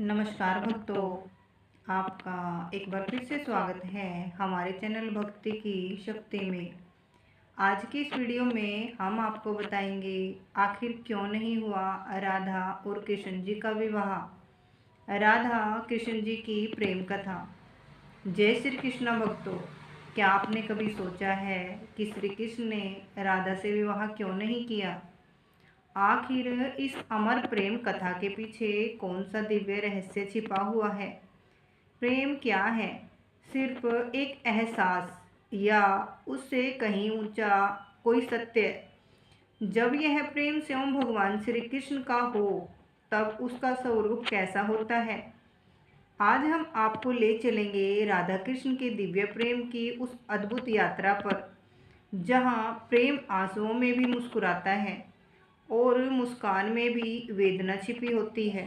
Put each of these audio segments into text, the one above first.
नमस्कार भक्तों, आपका एक बार फिर से स्वागत है हमारे चैनल भक्ति की शक्ति में। आज की इस वीडियो में हम आपको बताएंगे आखिर क्यों नहीं हुआ राधा और कृष्ण जी का विवाह। राधा कृष्ण जी की प्रेम कथा। जय श्री कृष्ण भक्तों, क्या आपने कभी सोचा है कि श्री कृष्ण ने राधा से विवाह क्यों नहीं किया? आखिर इस अमर प्रेम कथा के पीछे कौन सा दिव्य रहस्य छिपा हुआ है? प्रेम क्या है? सिर्फ एक एहसास या उससे कहीं ऊंचा कोई सत्य? जब यह प्रेम स्वयं भगवान श्री कृष्ण का हो तब उसका स्वरूप कैसा होता है? आज हम आपको ले चलेंगे राधा कृष्ण के दिव्य प्रेम की उस अद्भुत यात्रा पर, जहाँ प्रेम आंसुओं में भी मुस्कुराता है और मुस्कान में भी वेदना छिपी होती है।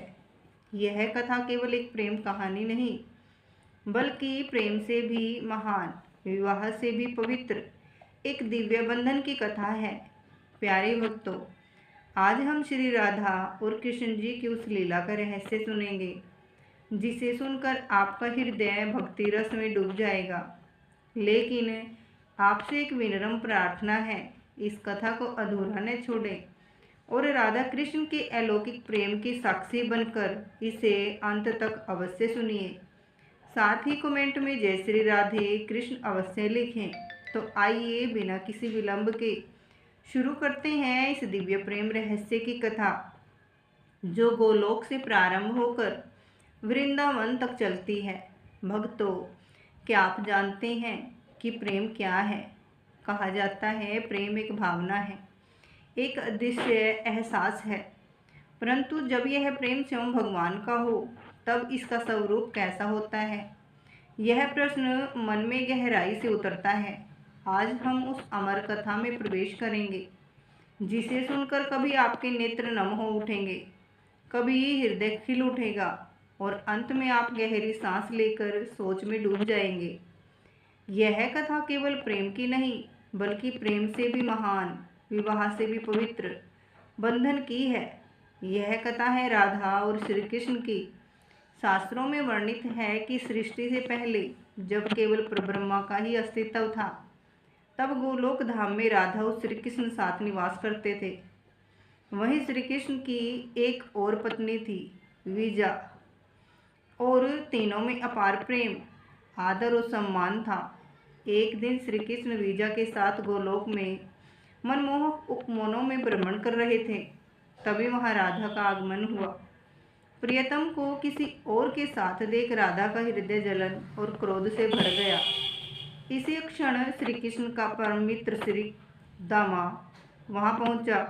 यह कथा केवल एक प्रेम कहानी नहीं, बल्कि प्रेम से भी महान, विवाह से भी पवित्र एक दिव्य बंधन की कथा है। प्यारे भक्तों, आज हम श्री राधा और कृष्ण जी की उस लीला का रहस्य सुनेंगे, जिसे सुनकर आपका हृदय भक्ति रस में डूब जाएगा। लेकिन आपसे एक विनम्र प्रार्थना है, इस कथा को अधूरा न छोड़ें और राधा कृष्ण के अलौकिक प्रेम की साक्षी बनकर इसे अंत तक अवश्य सुनिए। साथ ही कमेंट में जय श्री राधे कृष्ण अवश्य लिखें। तो आइए बिना किसी विलंब के शुरू करते हैं इस दिव्य प्रेम रहस्य की कथा, जो गोलोक से प्रारंभ होकर वृंदावन तक चलती है। भक्तों, क्या आप जानते हैं कि प्रेम क्या है? कहा जाता है प्रेम एक भावना है, एक अदृश्य एहसास है। परंतु जब यह प्रेम स्वयं भगवान का हो तब इसका स्वरूप कैसा होता है? यह प्रश्न मन में गहराई से उतरता है। आज हम उस अमर कथा में प्रवेश करेंगे, जिसे सुनकर कभी आपके नेत्र नम हो उठेंगे, कभी हृदय खिल उठेगा और अंत में आप गहरी सांस लेकर सोच में डूब जाएंगे। यह कथा केवल प्रेम की नहीं, बल्कि प्रेम से भी महान, विवाह से भी पवित्र बंधन की है। यह कथा है राधा और श्री कृष्ण की। शास्त्रों में वर्णित है कि सृष्टि से पहले, जब केवल परब्रह्मा का ही अस्तित्व था, तब गोलोक धाम में राधा और श्री कृष्ण साथ निवास करते थे। वहीं श्री कृष्ण की एक और पत्नी थी, विजा, और तीनों में अपार प्रेम, आदर और सम्मान था। एक दिन श्री कृष्ण विजा के साथ गोलोक में मनमोहक उपवनों में भ्रमण कर रहे थे। तभी वहां राधा का आगमन हुआ। प्रियतम को किसी और के साथ देख राधा का हृदय जलन और क्रोध से भर गया। इसी क्षण श्री कृष्ण का परम मित्र श्री दामा वहां पहुंचा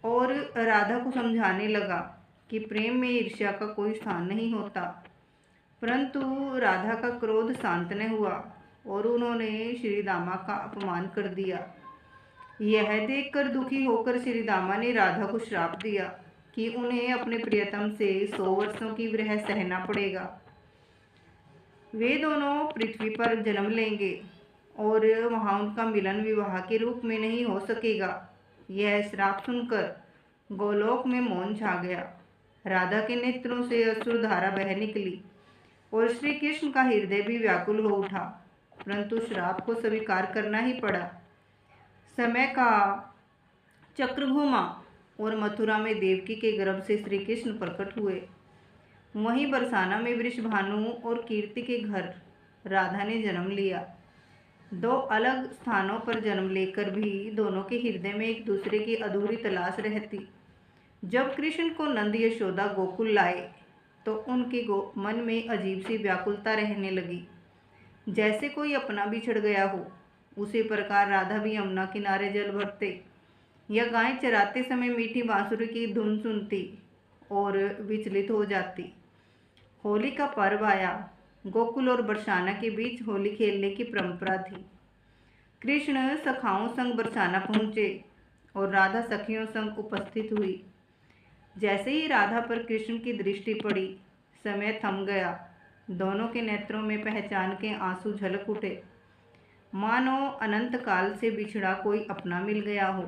और राधा को समझाने लगा कि प्रेम में ईर्ष्या का कोई स्थान नहीं होता। परंतु राधा का क्रोध शांत न हुआ और उन्होंने श्री दामा का अपमान कर दिया। यह देखकर दुखी होकर श्री दामा ने राधा को श्राप दिया कि उन्हें अपने प्रियतम से 100 वर्षों की विरह सहना पड़ेगा। वे दोनों पृथ्वी पर जन्म लेंगे और वहां उनका मिलन विवाह के रूप में नहीं हो सकेगा। यह श्राप सुनकर गोलोक में मौन छा गया। राधा के नेत्रों से अश्रुधारा बह निकली और श्री कृष्ण का हृदय भी व्याकुल हो उठा, परंतु श्राप को स्वीकार करना ही पड़ा। समय का चक्र घूमा और मथुरा में देवकी के गर्भ से श्री कृष्ण प्रकट हुए। वहीं बरसाना में वृषभानु और कीर्ति के घर राधा ने जन्म लिया। दो अलग स्थानों पर जन्म लेकर भी दोनों के हृदय में एक दूसरे की अधूरी तलाश रहती। जब कृष्ण को नंद यशोदा गोकुल लाए तो उनके मन में अजीब सी व्याकुलता रहने लगी, जैसे कोई अपना बिछड़ गया हो। उसी प्रकार राधा भी यमुना किनारे जल भरते या गाय चराते समय मीठी बांसुरी की धुन सुनती और विचलित हो जाती। होली का पर्व आया। गोकुल और बरसाना के बीच होली खेलने की परंपरा थी। कृष्ण सखाओं संग बरसाना पहुँचे और राधा सखियों संग उपस्थित हुई। जैसे ही राधा पर कृष्ण की दृष्टि पड़ी, समय थम गया। दोनों के नेत्रों में पहचान के आंसू झलक उठे, मानो अनंत काल से बिछड़ा कोई अपना मिल गया हो।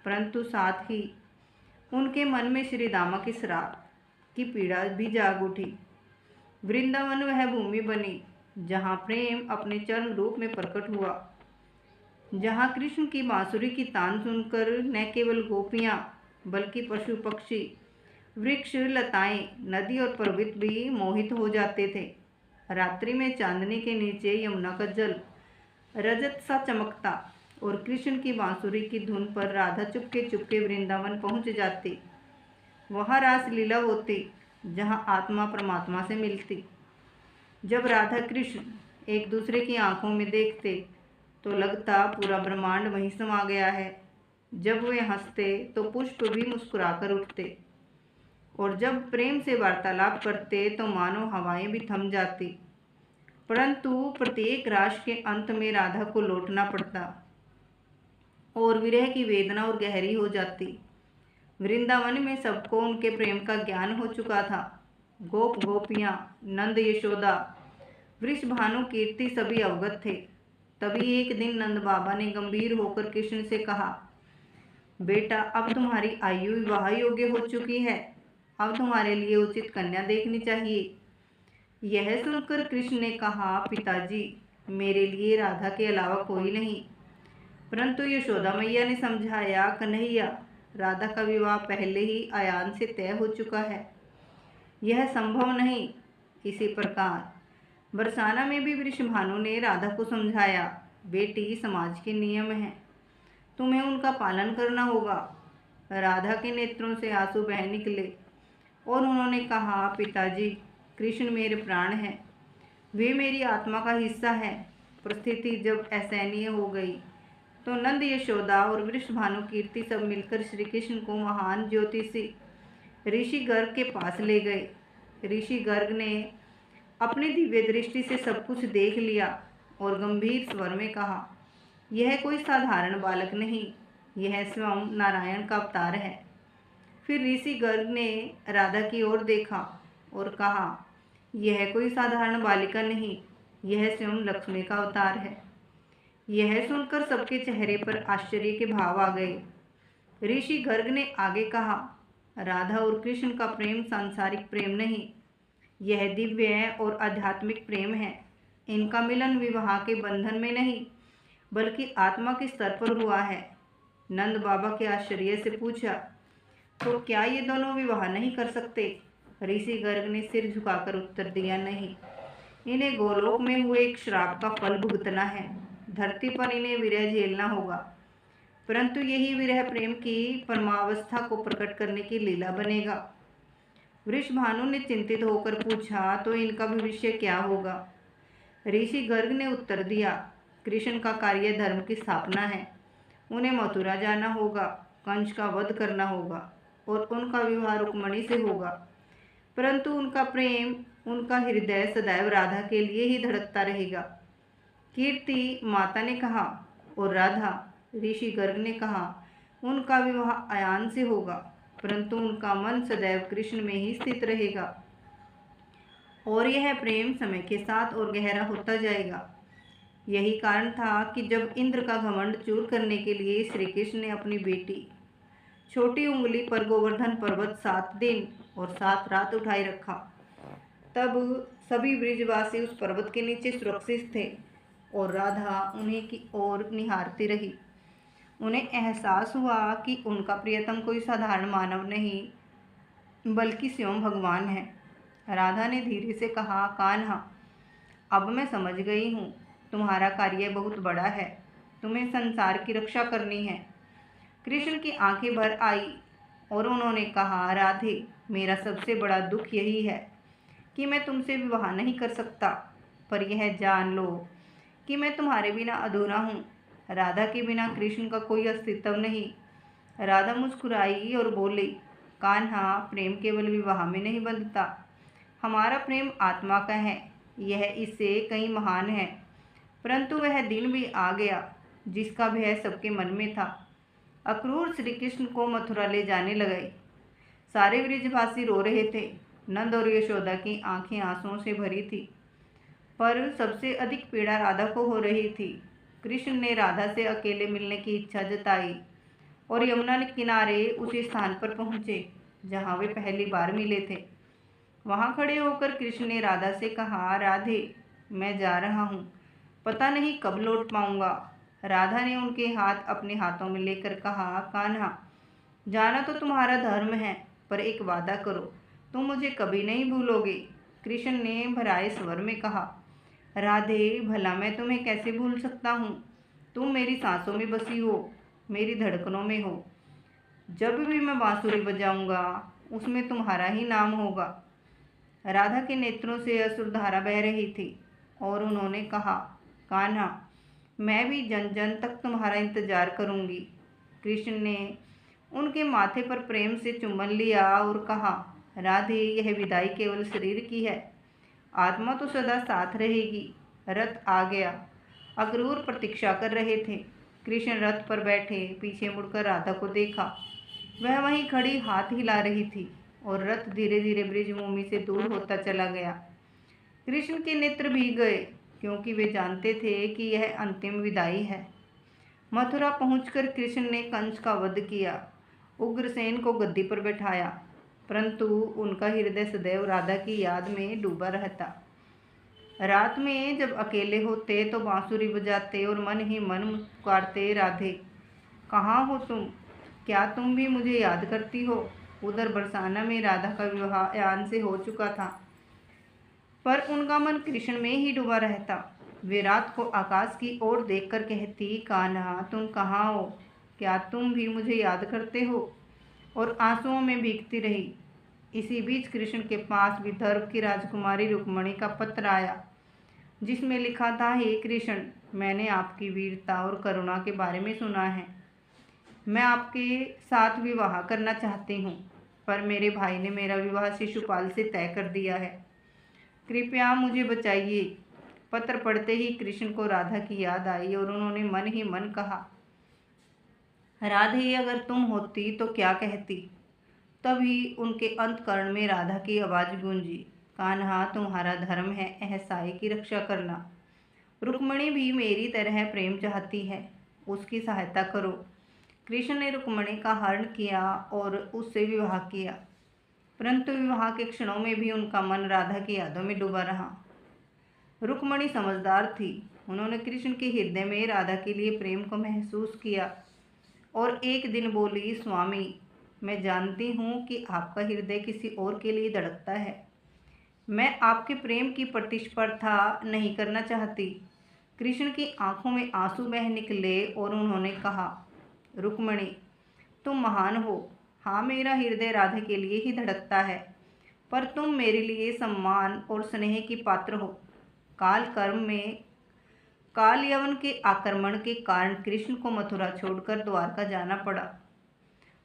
परंतु साथ ही उनके मन में श्री दामा की श्राप, की पीड़ा भी जाग उठी। वृंदावन वह भूमि बनी जहाँ प्रेम अपने चरम रूप में प्रकट हुआ, जहाँ कृष्ण की बांसुरी की तान सुनकर न केवल गोपियाँ बल्कि पशु पक्षी, वृक्ष लताएं, नदी और पर्वत भी मोहित हो जाते थे। रात्रि में चांदनी के नीचे यमुना का जल रजत सा चमकता और कृष्ण की बांसुरी की धुन पर राधा चुपके चुपके वृंदावन पहुंच जाती। वहाँ रासलीला होती जहाँ आत्मा परमात्मा से मिलती। जब राधा कृष्ण एक दूसरे की आंखों में देखते तो लगता पूरा ब्रह्मांड वहीं समा गया है। जब वे हंसते तो पुष्प भी मुस्कुराकर उठते और जब प्रेम से वार्तालाप करते तो मानो हवाएं भी थम जाती। परंतु प्रत्येक रास के अंत में राधा को लौटना पड़ता और विरह की वेदना और गहरी हो जाती। वृंदावन में सबको उनके प्रेम का ज्ञान हो चुका था। गोप गोपियाँ, नंद यशोदा, वृषभानु कीर्ति सभी अवगत थे। तभी एक दिन नंद बाबा ने गंभीर होकर कृष्ण से कहा, बेटा अब तुम्हारी आयु विवाह योग्य हो चुकी है, अब तुम्हारे लिए उचित कन्या देखनी चाहिए। यह सुनकर कृष्ण ने कहा, पिताजी मेरे लिए राधा के अलावा कोई नहीं। परंतु यशोदा मैया ने समझाया, कन्हैया राधा का विवाह पहले ही आयान से तय हो चुका है, यह संभव नहीं। इसी प्रकार बरसाना में भी वृषभानु ने राधा को समझाया, बेटी समाज के नियम हैं, तुम्हें उनका पालन करना होगा। राधा के नेत्रों से आंसू बह निकले और उन्होंने कहा, पिताजी कृष्ण मेरे प्राण हैं, वे मेरी आत्मा का हिस्सा है। परिस्थिति जब असहनीय हो गई तो नंद यशोदा और वृषभानु कीर्ति सब मिलकर श्री कृष्ण को महान ज्योतिषी ऋषि गर्ग के पास ले गए। ऋषि गर्ग ने अपनी दिव्य दृष्टि से सब कुछ देख लिया और गंभीर स्वर में कहा, यह कोई साधारण बालक नहीं, यह स्वयं नारायण का अवतार है। फिर ऋषि गर्ग ने राधा की ओर देखा और कहा, यह कोई साधारण बालिका नहीं, यह स्वयं लक्ष्मी का अवतार है। यह सुनकर सबके चेहरे पर आश्चर्य के भाव आ गए। ऋषि गर्ग ने आगे कहा, राधा और कृष्ण का प्रेम सांसारिक प्रेम नहीं, यह दिव्य और आध्यात्मिक प्रेम है। इनका मिलन विवाह के बंधन में नहीं बल्कि आत्मा के स्तर पर हुआ है। नंद बाबा के आश्चर्य से पूछा, तो क्या ये दोनों विवाह नहीं कर सकते? ऋषि गर्ग ने सिर झुकाकर उत्तर दिया, नहीं, इन्हें गोलोक में हुए एक श्राप का फल भुगतना है, धरती पर इन्हें विरह झेलना होगा। परंतु यही विरह प्रेम की परमावस्था को प्रकट करने की लीला बनेगा। वृषभानु ने चिंतित होकर पूछा, तो इनका भविष्य क्या होगा? ऋषि गर्ग ने उत्तर दिया, कृष्ण का कार्य धर्म की स्थापना है, उन्हें मथुरा जाना होगा, कंस का वध करना होगा और उनका विवाह रुक्मणी से होगा। परंतु उनका प्रेम, उनका हृदय सदैव राधा के लिए ही धड़कता रहेगा। कीर्ति माता ने कहा, और राधा? ऋषि गर्ग ने कहा, उनका विवाह आयान से होगा, परंतु उनका मन सदैव कृष्ण में ही स्थित रहेगा और यह प्रेम समय के साथ और गहरा होता जाएगा। यही कारण था कि जब इंद्र का घमंड चूर करने के लिए श्री कृष्ण ने अपनी बेटी छोटी उंगली पर गोवर्धन पर्वत 7 दिन और 7 रात उठाए रखा, तब सभी ब्रिजवासी उस पर्वत के नीचे सुरक्षित थे और राधा उन्हीं की ओर निहारती रही। उन्हें एहसास हुआ कि उनका प्रियतम कोई साधारण मानव नहीं बल्कि स्वयं भगवान है। राधा ने धीरे से कहा, कान्हा अब मैं समझ गई हूँ, तुम्हारा कार्य बहुत बड़ा है, तुम्हें संसार की रक्षा करनी है। कृष्ण की आंखें भर आई और उन्होंने कहा, राधे मेरा सबसे बड़ा दुख यही है कि मैं तुमसे विवाह नहीं कर सकता, पर यह जान लो कि मैं तुम्हारे बिना अधूरा हूँ। राधा के बिना कृष्ण का कोई अस्तित्व नहीं। राधा मुस्कुराई और बोली, कान्हा प्रेम केवल विवाह में नहीं बंधता, हमारा प्रेम आत्मा का है, यह इससे कई महान है। परंतु वह दिन भी आ गया जिसका भय सबके मन में था। अक्रूर श्री कृष्ण को मथुरा ले जाने लगे। सारे ब्रिजवासी रो रहे थे। नंद और यशोदा की आंखें आंसुओं से भरी थी, पर सबसे अधिक पीड़ा राधा को हो रही थी। कृष्ण ने राधा से अकेले मिलने की इच्छा जताई और यमुना के किनारे उसी स्थान पर पहुँचे जहाँ वे पहली बार मिले थे। वहां खड़े होकर कृष्ण ने राधा से कहा, राधे मैं जा रहा हूँ, पता नहीं कब लौट पाऊंगा। राधा ने उनके हाथ अपने हाथों में लेकर कहा, कान्हा जाना तो तुम्हारा धर्म है, पर एक वादा करो, तुम मुझे कभी नहीं भूलोगे। कृष्ण ने भराए स्वर में कहा, राधे भला मैं तुम्हें कैसे भूल सकता हूँ। तुम मेरी सांसों में बसी हो, मेरी धड़कनों में हो। जब भी मैं बांसुरी बजाऊंगा उसमें तुम्हारा ही नाम होगा। राधा के नेत्रों से अश्रुधारा बह रही थी और उन्होंने कहा, कान्हा मैं भी जन जन तक तुम्हारा इंतजार करूंगी। कृष्ण ने उनके माथे पर प्रेम से चुम्बन लिया और कहा, राधे यह विदाई केवल शरीर की है, आत्मा तो सदा साथ रहेगी। रथ आ गया। अक्रूर प्रतीक्षा कर रहे थे। कृष्ण रथ पर बैठे पीछे मुड़कर राधा को देखा। वह वहीं खड़ी हाथ हिला रही थी और रथ धीरे धीरे ब्रिजभूमि से दूर होता चला गया। कृष्ण के नेत्र भीग गए, क्योंकि वे जानते थे कि यह अंतिम विदाई है। मथुरा पहुंचकर कृष्ण ने कंस का वध किया, उग्रसेन को गद्दी पर बैठाया, परंतु उनका हृदय सदैव राधा की याद में डूबा रहता। रात में जब अकेले होते तो बांसुरी बजाते और मन ही मन पुकारते, राधे कहाँ हो तुम, क्या तुम भी मुझे याद करती हो। उधर बरसाना में राधा का विवाह यान से हो चुका था, पर उनका मन कृष्ण में ही डूबा रहता। वे रात को आकाश की ओर देखकर कहती, कान्हा तुम कहाँ हो, क्या तुम भी मुझे याद करते हो। और आंसुओं में भीगती रही। इसी बीच कृष्ण के पास विदर्भ की राजकुमारी रुक्मणी का पत्र आया, जिसमें लिखा था, हे कृष्ण मैंने आपकी वीरता और करुणा के बारे में सुना है। मैं आपके साथ विवाह करना चाहती हूँ, पर मेरे भाई ने मेरा विवाह शिशुपाल से तय कर दिया है। कृपया मुझे बचाइए। पत्र पढ़ते ही कृष्ण को राधा की याद आई और उन्होंने मन ही मन कहा, राधे अगर तुम होती तो क्या कहती। तभी उनके अंतकरण में राधा की आवाज़ गूंजी, कान्हा तुम्हारा धर्म है अहसाई की रक्षा करना। रुक्मणी भी मेरी तरह प्रेम चाहती है, उसकी सहायता करो। कृष्ण ने रुक्मणी का हरण किया और उससे विवाह किया, परंतु विवाह के क्षणों में भी उनका मन राधा की यादों में डूबा रहा। रुक्मणी समझदार थी। उन्होंने कृष्ण के हृदय में राधा के लिए प्रेम को महसूस किया और एक दिन बोली, स्वामी मैं जानती हूँ कि आपका हृदय किसी और के लिए धड़कता है। मैं आपके प्रेम की प्रतिस्पर्धा नहीं करना चाहती। कृष्ण की आंखों में आंसू बह निकले और उन्होंने कहा, रुक्मणी तुम महान हो। हाँ मेरा हृदय राधा के लिए ही धड़कता है, पर तुम मेरे लिए सम्मान और स्नेह की पात्र हो। काल यवन के आक्रमण के कारण कृष्ण को मथुरा छोड़कर द्वारका जाना पड़ा,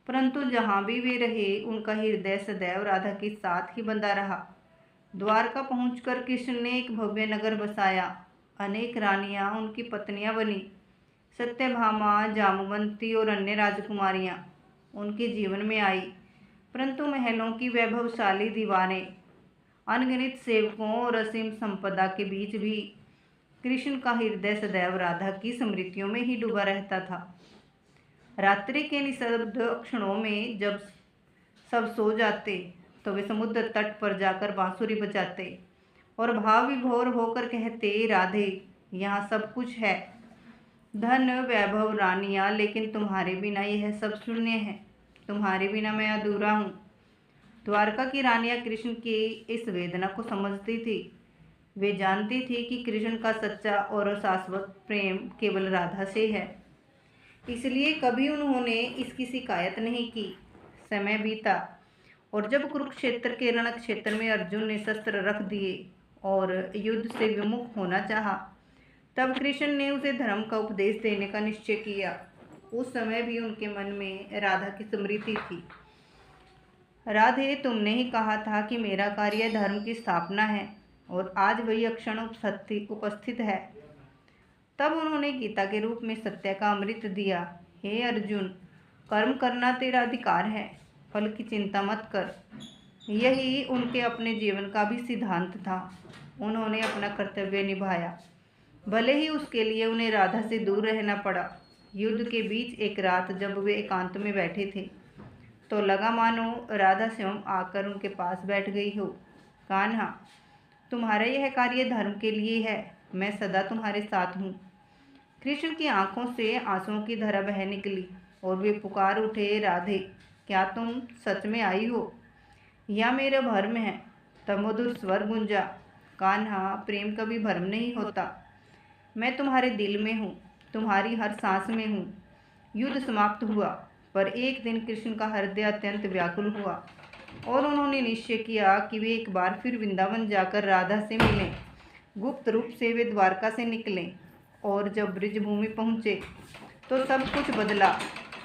परंतु जहाँ भी वे रहे उनका हृदय सदैव राधा के साथ ही बंधा रहा। द्वारका पहुंचकर कृष्ण ने एक भव्य नगर बसाया। अनेक रानियां उनकी पत्नियां बनी। सत्यभामा, जामवंती और अन्य राजकुमारियां उनके जीवन में आई, परंतु महलों की वैभवशाली दीवारें, अनगिनत सेवकों और असीम संपदा के बीच भी कृष्ण का हृदय सदैव राधा की स्मृतियों में ही डूबा रहता था। रात्रि के निस्तब्ध क्षणों में जब सब सो जाते तो वे समुद्र तट पर जाकर बांसुरी बजाते और भाव विभोर होकर कहते, राधे यहाँ सब कुछ है, धन वैभव रानियाँ, लेकिन तुम्हारे बिना यह सब शून्य है। तुम्हारे बिना मैं अधूरा हूँ। द्वारका की रानियाँ कृष्ण की इस वेदना को समझती थी। वे जानती थी कि कृष्ण का सच्चा और शाश्वत प्रेम केवल राधा से है, इसलिए कभी उन्होंने इसकी शिकायत नहीं की। समय बीता और जब कुरुक्षेत्र के रण क्षेत्र में अर्जुन ने शस्त्र रख दिए और युद्ध से विमुख होना चाहा, तब कृष्ण ने उसे धर्म का उपदेश देने का निश्चय किया। उस समय भी उनके मन में राधा की स्मृति थी। राधे तुमने ही कहा था कि मेरा कार्य धर्म की स्थापना है, और आज वही क्षण उपस्थित है। तब उन्होंने गीता के रूप में सत्य का अमृत दिया। हे अर्जुन, कर्म करना तेरा अधिकार है, फल की चिंता मत कर। यही उनके अपने जीवन का भी सिद्धांत था। उन्होंने अपना कर्तव्य निभाया, भले ही उसके लिए उन्हें राधा से दूर रहना पड़ा। युद्ध के बीच एक रात जब वे एकांत में बैठे थे तो लगा मानो राधा स्वयं आकर उनके पास बैठ गई हो। कान्हा, तुम्हारा यह कार्य धर्म के लिए है, मैं सदा तुम्हारे साथ हूँ। कृष्ण की आंखों से आंसुओं की धारा बह निकली और वे पुकार उठे, राधे, क्या तुम सच में आई हो या मेरा भ्रम है? तब मधुर स्वर गूंजा, कान्हा, प्रेम कभी भ्रम नहीं होता। मैं तुम्हारे दिल में हूँ, तुम्हारी हर सांस में हूँ। युद्ध समाप्त हुआ, पर एक दिन कृष्ण का हृदय अत्यंत व्याकुल हुआ और उन्होंने निश्चय किया कि वे एक बार फिर वृंदावन जाकर राधा से मिलें। गुप्त रूप से वे द्वारका से निकले और जब ब्रजभूमि पहुँचे तो सब कुछ बदला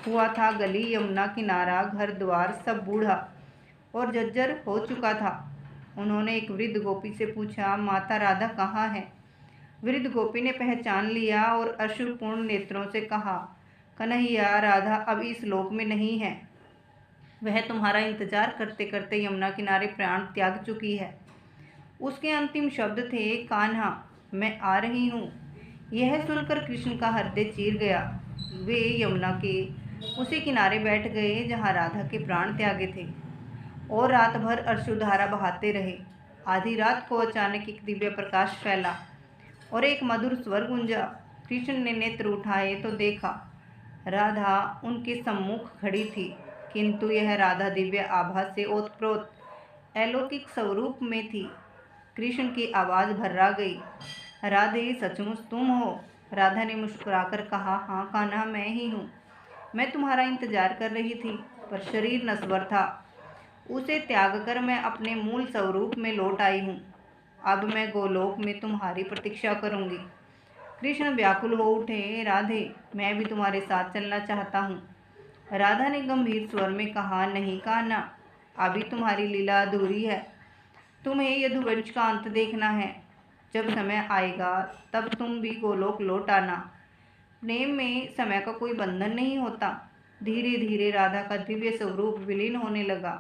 हुआ था। गली, यमुना किनारा, घर द्वार सब बूढ़ा और जर्जर हो चुका था। उन्होंने एक वृद्ध गोपी से पूछा, माता राधा कहाँ है? वृद्ध गोपी ने पहचान लिया और अश्रुपूर्ण नेत्रों से कहा, कन्हैया, राधा अब इस लोक में नहीं है। वह तुम्हारा इंतजार करते करते यमुना किनारे प्राण त्याग चुकी है। उसके अंतिम शब्द थे, कान्हा, मैं आ रही हूँ। यह सुनकर कृष्ण का हृदय चीर गया। वे यमुना के उसी किनारे बैठ गए जहाँ राधा के प्राण त्यागे थे और रात भर अश्रुधारा बहाते रहे। आधी रात को अचानक एक दिव्य प्रकाश फैला और एक मधुर स्वर गूंजा। कृष्ण ने नेत्र उठाए तो देखा राधा उनके सम्मुख खड़ी थी, किंतु यह राधा दिव्य आभा से ओतप्रोत अलौकिक स्वरूप में थी। कृष्ण की आवाज़ भर्रा गई, राधे, सचमुच तुम हो? राधा ने मुस्कुराकर कहा, हाँ कान्हा, मैं ही हूँ। मैं तुम्हारा इंतजार कर रही थी, पर शरीर नश्वर था। उसे त्याग कर मैं अपने मूल स्वरूप में लौट आई हूँ। अब मैं गोलोक में तुम्हारी प्रतीक्षा करूँगी। कृष्ण व्याकुल हो उठे, राधे, मैं भी तुम्हारे साथ चलना चाहता हूँ। राधा ने गंभीर स्वर में कहा, नहीं कान्हा, अभी तुम्हारी लीला अधूरी है। तुम्हें यदुवंश का अंत देखना है। जब समय आएगा तब तुम भी गोलोक लौट आना। प्रेम में समय का कोई बंधन नहीं होता। धीरे धीरे राधा का दिव्य स्वरूप विलीन होने लगा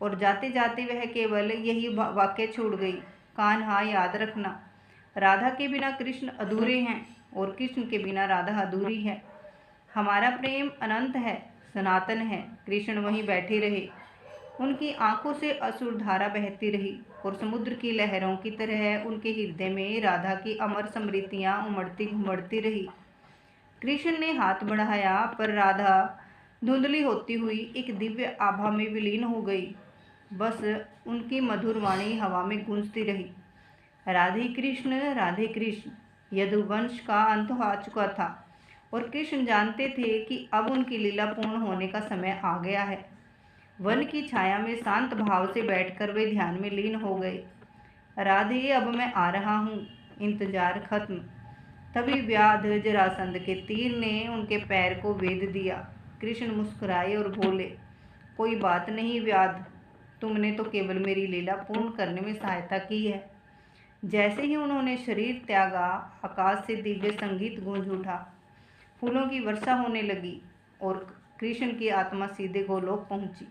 और जाते जाते वह केवल यही वाक्य छोड़ गई, कान्हा, याद रखना, राधा के बिना कृष्ण अधूरे हैं और कृष्ण के बिना राधा अधूरी है। हमारा प्रेम अनंत है, सनातन है। कृष्ण वहीं बैठे रहे। उनकी आंखों से अश्रुधारा बहती रही और समुद्र की लहरों की तरह उनके हृदय में राधा की अमर स्मृतियाँ उमड़ती घुमड़ती रही। कृष्ण ने हाथ बढ़ाया, पर राधा धुंधली होती हुई एक दिव्य आभा में विलीन हो गई। बस उनकी मधुर वाणी हवा में गूंजती रही, राधे कृष्ण, राधे कृष्ण। यदुवंश का अंत हो चुका था और कृष्ण जानते थे कि अब उनकी लीला पूर्ण होने का समय आ गया है। वन की छाया में शांत भाव से बैठकर वे ध्यान में लीन हो गए। राधे, अब मैं आ रहा हूँ, इंतजार खत्म। तभी व्याध जरासंध के तीर ने उनके पैर को वेध दिया। कृष्ण मुस्कुराए और बोले, कोई बात नहीं व्याध, तुमने तो केवल मेरी लीला पूर्ण करने में सहायता की है। जैसे ही उन्होंने शरीर त्यागा, आकाश से दिव्य संगीत गूंज उठा, फूलों की वर्षा होने लगी और कृष्ण की आत्मा सीधे गोलोक पहुंची,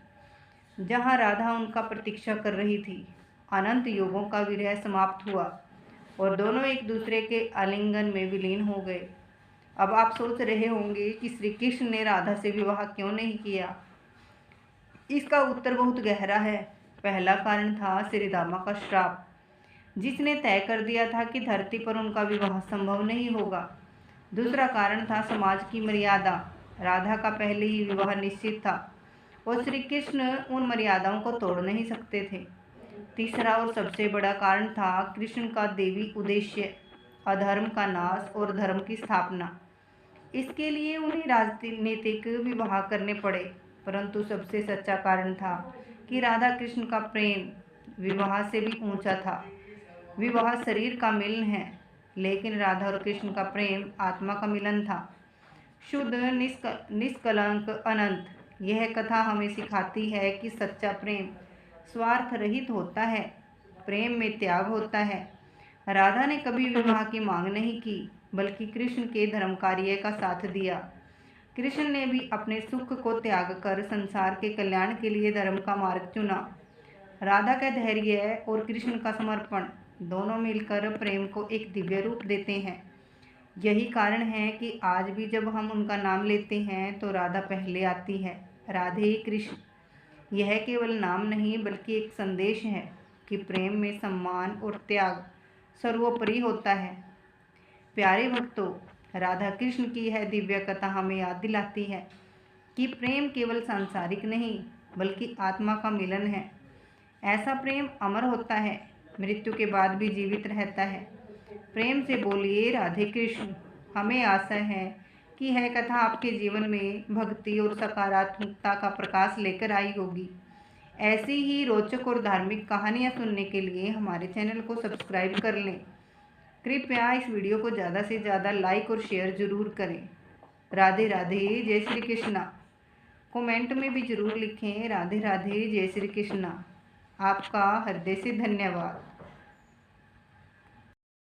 जहां राधा उनका प्रतीक्षा कर रही थी। अनंत युगों का विरह समाप्त हुआ और दोनों एक दूसरे के आलिंगन में विलीन हो गए। अब आप सोच रहे होंगे कि श्री कृष्ण ने राधा से विवाह क्यों नहीं किया। इसका उत्तर बहुत गहरा है। पहला कारण था श्रीदामा का श्राप, जिसने तय कर दिया था कि धरती पर उनका विवाह संभव नहीं होगा। दूसरा कारण था समाज की मर्यादा। राधा का पहले ही विवाह निश्चित था और श्री कृष्ण उन मर्यादाओं को तोड़ नहीं सकते थे। तीसरा और सबसे बड़ा कारण था कृष्ण का देवी उद्देश्य, अधर्म का नाश और धर्म की स्थापना। इसके लिए उन्हें राजनीतिक विवाह करने पड़े, परंतु सबसे सच्चा कारण था कि राधा कृष्ण का प्रेम विवाह से भी ऊंचा था। विवाह शरीर का मिलन है, लेकिन राधा और कृष्ण का प्रेम आत्मा का मिलन था, शुद्ध, निष्कलंक, अनंत। यह कथा हमें सिखाती है कि सच्चा प्रेम स्वार्थ रहित होता है, प्रेम में त्याग होता है। राधा ने कभी विवाह की मांग नहीं की, बल्कि कृष्ण के धर्म कार्य का साथ दिया। कृष्ण ने भी अपने सुख को त्याग कर संसार के कल्याण के लिए धर्म का मार्ग चुना। राधा का धैर्य और कृष्ण का समर्पण दोनों मिलकर प्रेम को एक दिव्य रूप देते हैं। यही कारण है कि आज भी जब हम उनका नाम लेते हैं तो राधा पहले आती है। राधे कृष्ण, यह केवल नाम नहीं बल्कि एक संदेश है कि प्रेम में सम्मान और त्याग सर्वोपरि होता है। प्यारे भक्तों, राधा कृष्ण की यह दिव्य कथा हमें याद दिलाती है कि प्रेम केवल सांसारिक नहीं बल्कि आत्मा का मिलन है। ऐसा प्रेम अमर होता है, मृत्यु के बाद भी जीवित रहता है। प्रेम से बोलिए राधे कृष्ण। हमें आशा है कि यह कथा आपके जीवन में भक्ति और सकारात्मकता का प्रकाश लेकर आई होगी। ऐसी ही रोचक और धार्मिक कहानियाँ सुनने के लिए हमारे चैनल को सब्सक्राइब कर लें। कृपया इस वीडियो को ज़्यादा से ज़्यादा लाइक और शेयर ज़रूर करें। राधे राधे, जय श्री कृष्णा। कमेंट में भी ज़रूर लिखें राधे राधे, जय श्री कृष्णा। आपका हृदय से धन्यवाद।